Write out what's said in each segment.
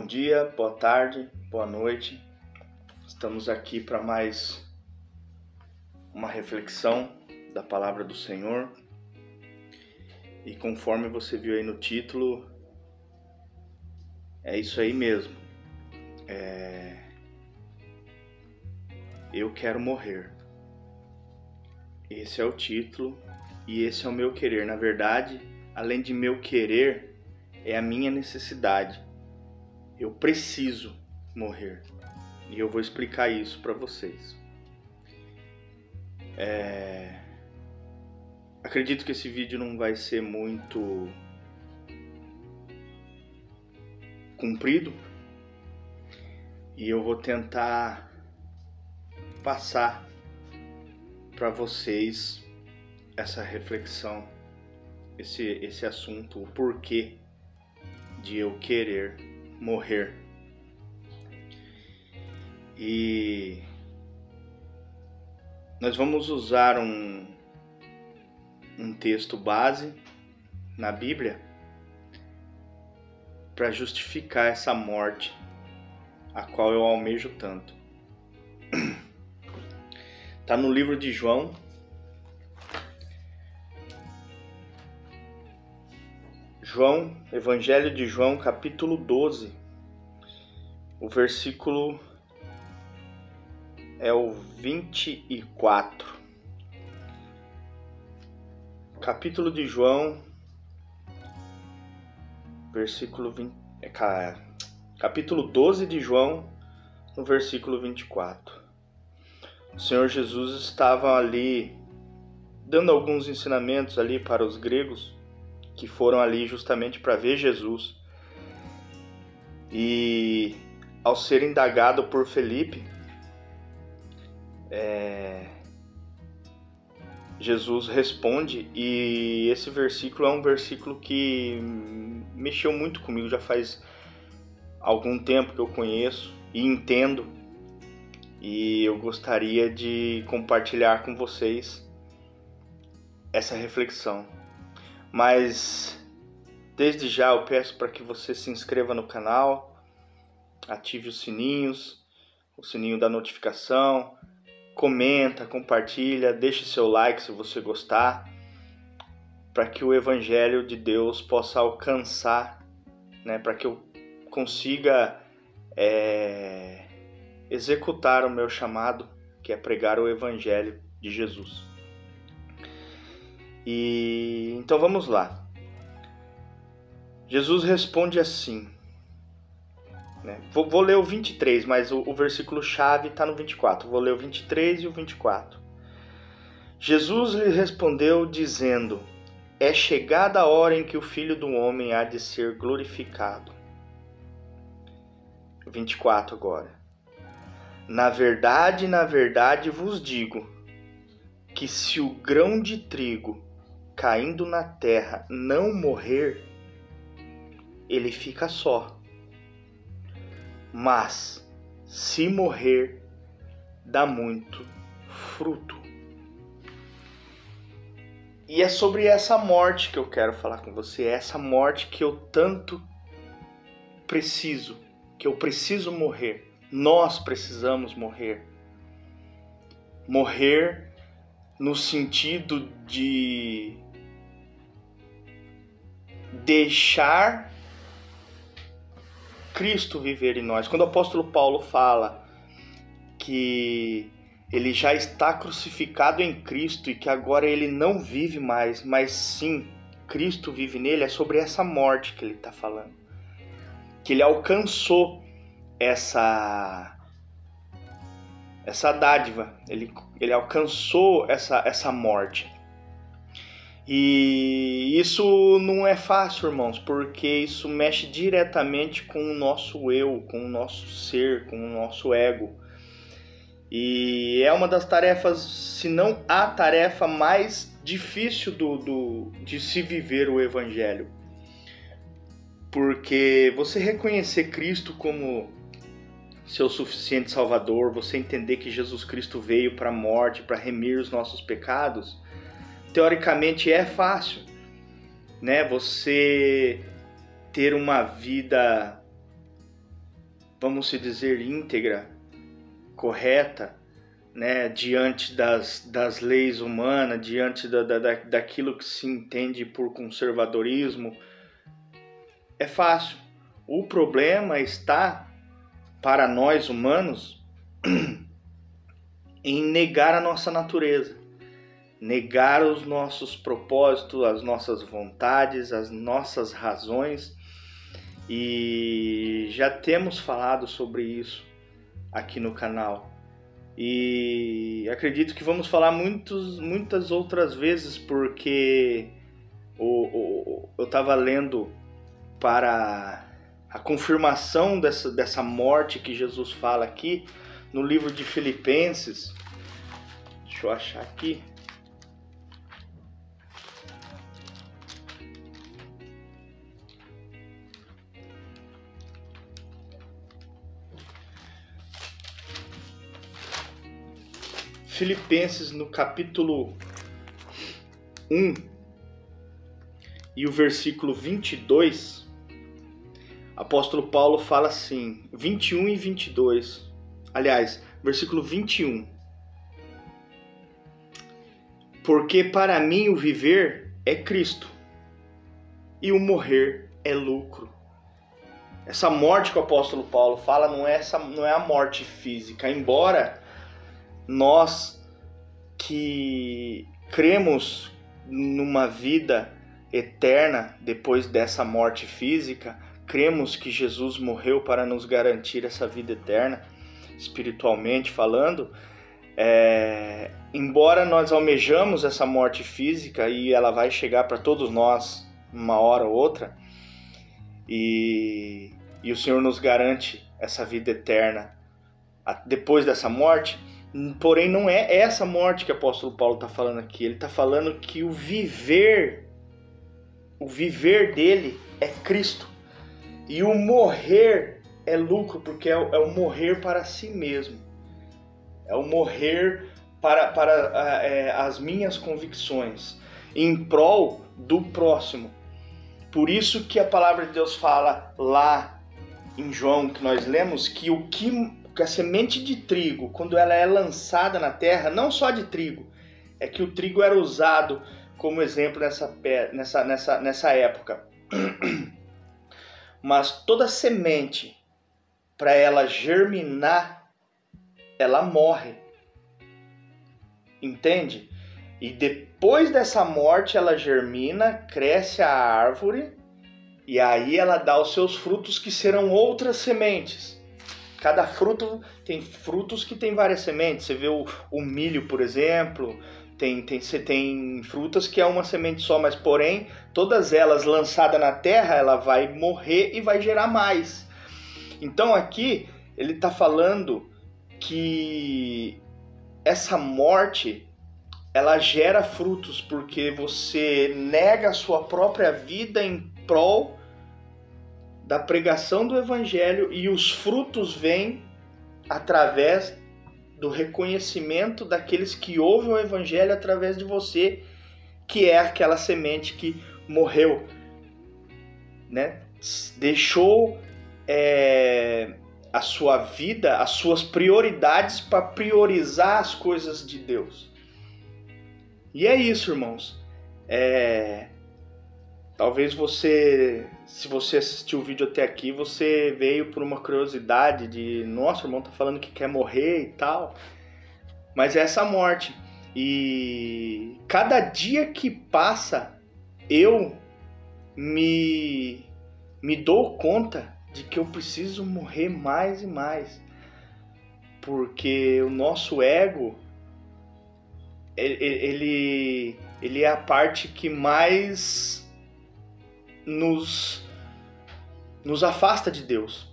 Bom dia, boa tarde, boa noite. Estamos aqui para mais uma reflexão da palavra do Senhor. E conforme você viu aí no título, é isso aí mesmo. Eu quero morrer. Esse é o título e esse é o meu querer. Na verdade, além de meu querer, é a minha necessidade. Eu preciso morrer. E eu vou explicar isso para vocês. Acredito que esse vídeo não vai ser muito comprido. E eu vou tentar passar para vocês essa reflexão, esse assunto, o porquê de eu querer morrer. E nós vamos usar um texto base na Bíblia para justificar essa morte a qual eu almejo tanto. Está no livro de João, Evangelho de João, capítulo 12, o versículo é o 24. Capítulo de João, capítulo 12 de João, no versículo 24. O Senhor Jesus estava ali dando alguns ensinamentos ali para os gregos que foram ali justamente para ver Jesus. E ao ser indagado por Felipe, Jesus responde, e esse versículo é um versículo que mexeu muito comigo. Já faz algum tempo que eu conheço e entendo, e eu gostaria de compartilhar com vocês essa reflexão. Mas desde já eu peço para que você se inscreva no canal, ative os sininhos, o sininho da notificação, comenta, compartilha, deixe seu like se você gostar, para que o Evangelho de Deus possa alcançar, para que eu consiga executar o meu chamado, que é pregar o Evangelho de Jesus. E então vamos lá. Jesus responde assim, Vou ler o 23, mas o versículo chave está no 24. Vou ler o 23 e o 24. Jesus lhe respondeu dizendo: é chegada a hora em que o Filho do Homem há de ser glorificado. 24 agora. Na verdade vos digo que se o grão de trigo caindo na terra não morrer, ele fica só. Mas se morrer, dá muito fruto. E é sobre essa morte que eu quero falar com você. É essa morte que eu tanto preciso, que eu preciso morrer. Nós precisamos morrer. Morrer no sentido de deixar Cristo viver em nós. Quando o apóstolo Paulo fala que ele já está crucificado em Cristo e que agora ele não vive mais, mas sim Cristo vive nele, é sobre essa morte que ele está falando. Que ele alcançou essa dádiva, ele alcançou essa morte. E isso não é fácil, irmãos, porque isso mexe diretamente com o nosso eu, com o nosso ser, com o nosso ego. E é uma das tarefas, se não a tarefa mais difícil de se viver o Evangelho. Porque você reconhecer Cristo como seu suficiente Salvador, você entender que Jesus Cristo veio para a morte, para remir os nossos pecados, teoricamente é fácil, Você ter uma vida vamos se dizer, íntegra, correta, né, diante das leis humanas, diante daquilo que se entende por conservadorismo, é fácil. O problema está, para nós humanos, em negar a nossa natureza, negar os nossos propósitos, as nossas vontades, as nossas razões. E já temos falado sobre isso aqui no canal. E acredito que vamos falar muitas outras vezes, porque eu estava lendo para a confirmação dessa morte que Jesus fala aqui no livro de Filipenses. Deixa eu achar aqui. Filipenses, no capítulo 1 e o versículo 22, apóstolo Paulo fala assim, 21 e 22, aliás, versículo 21. Porque para mim o viver é Cristo e o morrer é lucro. Essa morte que o apóstolo Paulo fala não é a morte física, embora nós que cremos numa vida eterna depois dessa morte física, cremos que Jesus morreu para nos garantir essa vida eterna, espiritualmente falando, embora nós almejamos essa morte física e ela vai chegar para todos nós uma hora ou outra, e o Senhor nos garante essa vida eterna depois dessa morte. Porém, não é essa morte que o apóstolo Paulo está falando aqui. Ele está falando que o viver dele é Cristo. E o morrer é lucro, porque é o morrer para si mesmo. É o morrer para as minhas convicções, em prol do próximo. Por isso que a palavra de Deus fala lá em João, que nós lemos, que a semente de trigo, quando ela é lançada na terra, não só de trigo, é que o trigo era usado como exemplo nessa época. Mas toda semente, para ela germinar, ela morre. Entende? E depois dessa morte, ela germina, cresce a árvore, e aí ela dá os seus frutos, que serão outras sementes. Cada fruto tem frutos que tem várias sementes. Você vê o milho, por exemplo, você tem frutas que é uma semente só, mas porém, todas elas lançadas na terra, ela vai morrer e vai gerar mais. Então aqui, ele está falando que essa morte, ela gera frutos, porque você nega a sua própria vida em prol da pregação do evangelho, e os frutos vêm através do reconhecimento daqueles que ouvem o evangelho através de você, que é aquela semente que morreu, né? Deixou a sua vida, as suas prioridades, para priorizar as coisas de Deus. E é isso, irmãos. Talvez você, se você assistiu o vídeo até aqui, você veio por uma curiosidade de, nossa, o irmão tá falando que quer morrer e tal. Mas é essa morte. E cada dia que passa, eu me dou conta de que eu preciso morrer mais e mais. Porque o nosso ego, ele é a parte que mais nos afasta de Deus.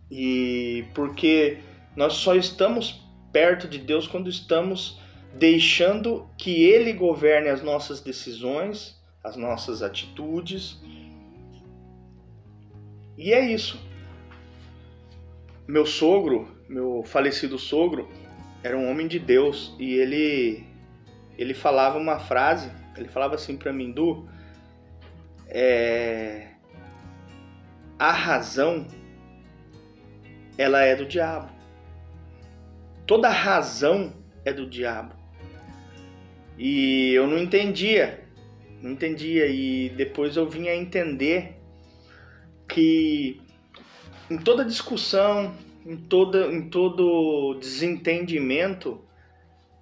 E porque nós só estamos perto de Deus quando estamos deixando que Ele governe as nossas decisões, as nossas atitudes. E é isso. Meu falecido sogro, era um homem de Deus, e ele falava uma frase, ele falava assim para mim: Du, a razão ela é do diabo. Toda razão é do diabo. E eu não entendia, e depois eu vim a entender que em toda discussão, em todo desentendimento,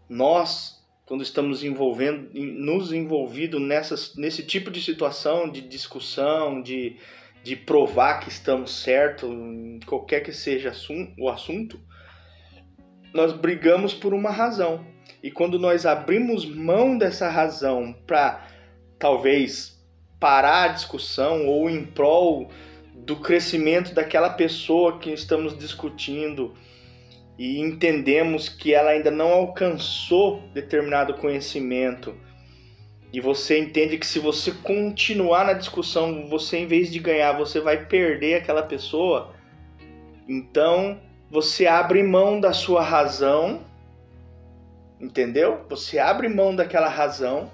nós, quando estamos nos envolvidos nesse tipo de situação, de discussão, de provar que estamos certos, qualquer que seja o assunto, nós brigamos por uma razão. E quando nós abrimos mão dessa razão para talvez parar a discussão ou em prol do crescimento daquela pessoa que estamos discutindo e entendemos que ela ainda não alcançou determinado conhecimento, e você entende que se você continuar na discussão, você, em vez de ganhar, você vai perder aquela pessoa, então você abre mão da sua razão, entendeu? Você abre mão daquela razão,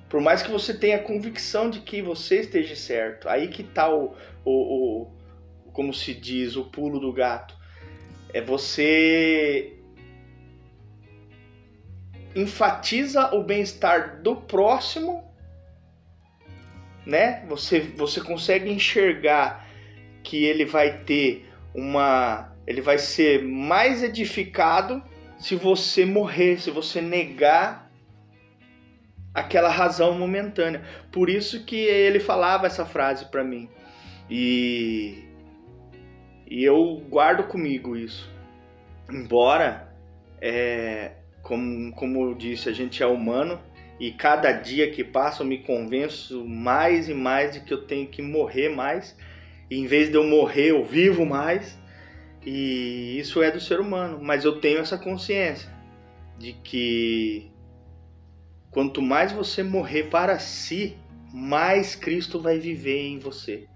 por mais que você tenha a convicção de que você esteja certo. Aí que está como se diz, o pulo do gato. É você enfatiza o bem-estar do próximo, né? Você consegue enxergar que ele vai ser mais edificado se você morrer, se você negar aquela razão momentânea. Por isso que ele falava essa frase para mim. E eu guardo comigo isso. Embora, como eu disse, a gente é humano, e cada dia que passa eu me convenço mais e mais de que eu tenho que morrer mais. E em vez de eu morrer, eu vivo mais. E isso é do ser humano. Mas eu tenho essa consciência de que quanto mais você morrer para si, mais Cristo vai viver em você.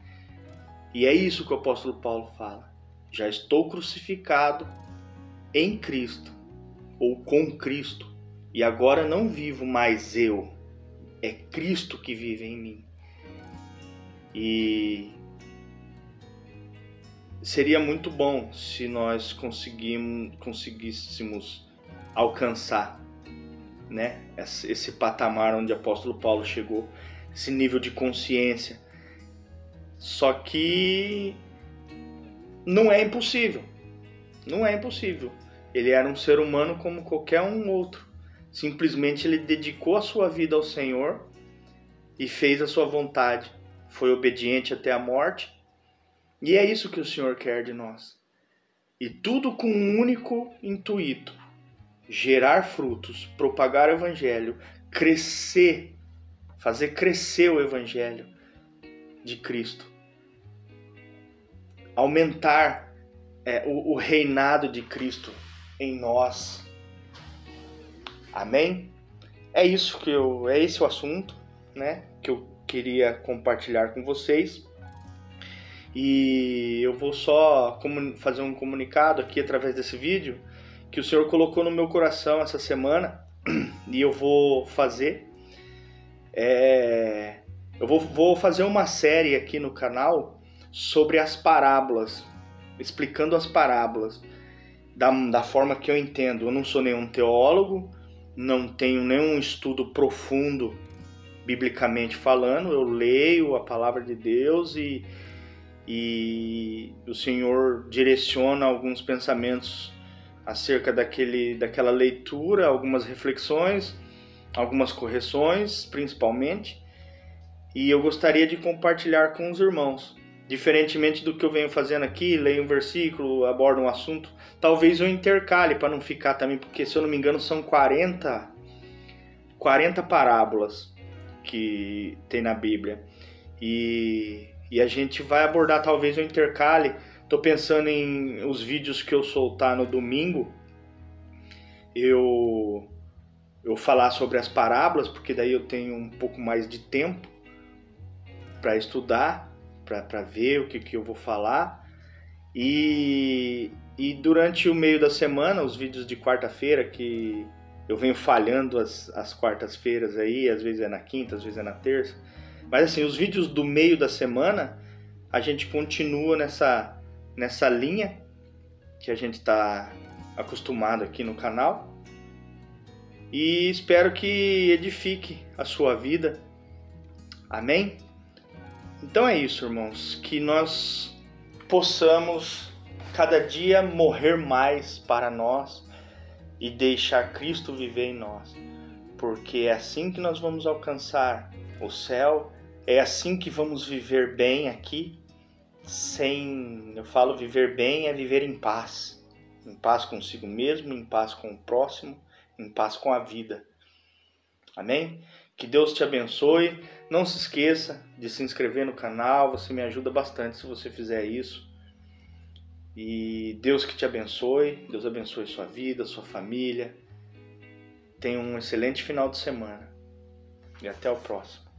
E é isso que o apóstolo Paulo fala. Já estou crucificado em Cristo, ou com Cristo, e agora não vivo mais eu, é Cristo que vive em mim. E seria muito bom se nós conseguíssemos alcançar, né, esse patamar onde o apóstolo Paulo chegou, esse nível de consciência. Só que não é impossível. Não é impossível. Ele era um ser humano como qualquer um outro. Simplesmente ele dedicou a sua vida ao Senhor e fez a sua vontade. Foi obediente até a morte. E é isso que o Senhor quer de nós. E tudo com um único intuito: gerar frutos, propagar o Evangelho, crescer, fazer crescer o Evangelho de Cristo. Aumentar o reinado de Cristo em nós. Amém? É esse o assunto, né, que eu queria compartilhar com vocês. E eu vou só fazer um comunicado aqui através desse vídeo que o Senhor colocou no meu coração essa semana, e eu vou fazer. Eu vou fazer uma série aqui no canal sobre as parábolas, explicando as parábolas da forma que eu entendo. Eu não sou nenhum teólogo, não tenho nenhum estudo profundo biblicamente falando. Eu leio a palavra de Deus e o Senhor direciona alguns pensamentos acerca daquela leitura, algumas reflexões, algumas correções principalmente, e eu gostaria de compartilhar com os irmãos. Diferentemente do que eu venho fazendo aqui, leio um versículo, abordo um assunto, talvez eu intercale para não ficar também, porque se eu não me engano são 40 parábolas que tem na Bíblia, e a gente vai abordar, talvez eu intercale. Estou pensando em os vídeos que eu soltar no domingo, eu falar sobre as parábolas, porque daí eu tenho um pouco mais de tempo para estudar, para ver o que eu vou falar. E durante o meio da semana, os vídeos de quarta-feira, que eu venho falhando as quartas-feiras aí, às vezes é na quinta, às vezes é na terça. Mas assim, os vídeos do meio da semana, a gente continua nessa linha que a gente está acostumado aqui no canal. E espero que edifique a sua vida. Amém? Então é isso, irmãos, que nós possamos cada dia morrer mais para nós e deixar Cristo viver em nós, porque é assim que nós vamos alcançar o céu, é assim que vamos viver bem aqui, eu falo viver bem é viver em paz consigo mesmo, em paz com o próximo, em paz com a vida. Amém? Que Deus te abençoe. Não se esqueça de se inscrever no canal, você me ajuda bastante se você fizer isso. E Deus que te abençoe, Deus abençoe sua vida, sua família. Tenha um excelente final de semana e até o próximo.